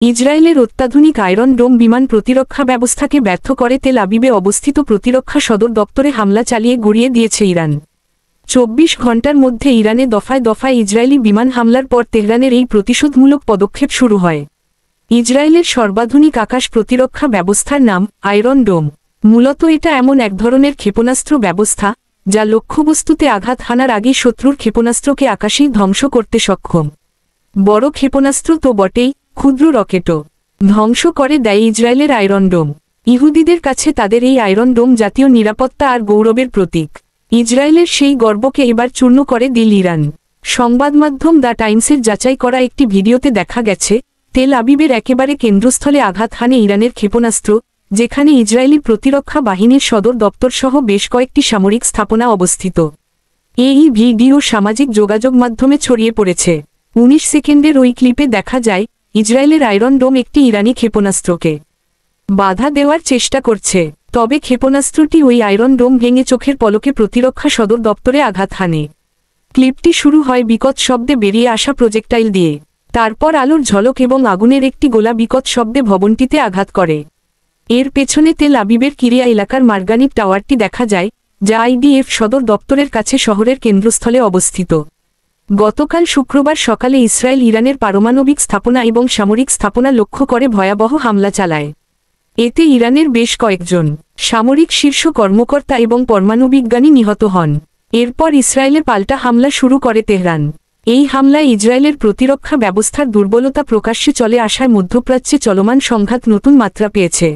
ইসরায়েলের অত্যাধুনিক আয়রন ডোম বিমান প্রতিরক্ষা ব্যবস্থাকে ব্যর্থ করে তেল আবিবে অবস্থিত প্রতিরক্ষা সদর দপ্তরে হামলা চালিয়ে গুড়িয়ে দিয়েছে ইরান। 24 ঘণ্টার মধ্যে ইরানে দফায় দফায় ইসরায়েলি বিমান হামলার পর তেহরানের এই প্রতিশোধমূলক পদক্ষেপ শুরু হয়। ইসরায়েলের সর্বাধুনিক আকাশ প্রতিরক্ষা ব্যবস্থার নাম আয়রন ডোম। মূলত এটা এমন এক ধরনের ক্ষেপণাস্ত্র ব্যবস্থা যা লক্ষ্যবস্তুতে আঘাত হানার আগেই শত্রুর ক্ষেপণাস্ত্রকে আকাশেই ধ্বংস করতে সক্ষম। বড় ক্ষেপণাস্ত্র তো বটেই, ক্ষুদ্র রকেটও ধ্বংস করে দেয় ইসরায়েলের আয়রন ডোম। ইহুদিদের কাছে তাদের এই আয়রন ডোম জাতীয় নিরাপত্তা আর গৌরবের প্রতীক। ইসরায়েলের সেই গর্বকে এবার চূর্ণ করে দিল ইরান। সংবাদমাধ্যম দ্য টাইমসের যাচাই করা একটি ভিডিওতে দেখা গেছে, তেল আবিবের একেবারে কেন্দ্রস্থলে আঘাত হানে ইরানের ক্ষেপণাস্ত্র, যেখানে ইসরায়েলি প্রতিরক্ষা বাহিনীর সদর দপ্তর সহ বেশ কয়েকটি সামরিক স্থাপনা অবস্থিত। এই ভিডিও সামাজিক যোগাযোগ মাধ্যমে ছড়িয়ে পড়েছে। 19 সেকেন্ডের ওই ক্লিপে দেখা যায় ইসরায়েলের আয়রন ডোম একটি ইরানি ক্ষেপণাস্ত্রকে বাধা দেওয়ার চেষ্টা করছে, তবে ক্ষেপণাস্ত্রটি ওই আয়রন ডোম ভেঙে চোখের পলকে প্রতিরক্ষা সদর দপ্তরে আঘাত হানে। ক্লিপটি শুরু হয় বিকট শব্দে বেরিয়ে আসা প্রজেক্টাইল দিয়ে, তারপর আলোর ঝলক এবং আগুনের একটি গোলা বিকট শব্দে ভবনটিতে আঘাত করে। এর পেছনে তেল আবিবের কিরিয়া এলাকার মার্গানিক টাওয়ারটি দেখা যায়, যা আইডিএফ সদর দপ্তরের কাছে শহরের কেন্দ্রস্থলে অবস্থিত। গতকাল শুক্রবার সকালে ইসরায়েল ইরানের পারমাণবিক স্থাপনা এবং সামরিক স্থাপনা লক্ষ্য করে ভয়াবহ হামলা চালায়। এতে ইরানের বেশ কয়েকজন সামরিক শীর্ষ কর্মকর্তা এবং পরমাণুবিজ্ঞানী নিহত হন। এরপর ইসরায়েলে পাল্টা হামলা শুরু করে তেহরান। এই হামলায় ইসরায়েলের প্রতিরক্ষা ব্যবস্থার দুর্বলতা প্রকাশ্যে চলে আসায় মধ্যপ্রাচ্যে চলমান সংঘাত নতুন মাত্রা পেয়েছে।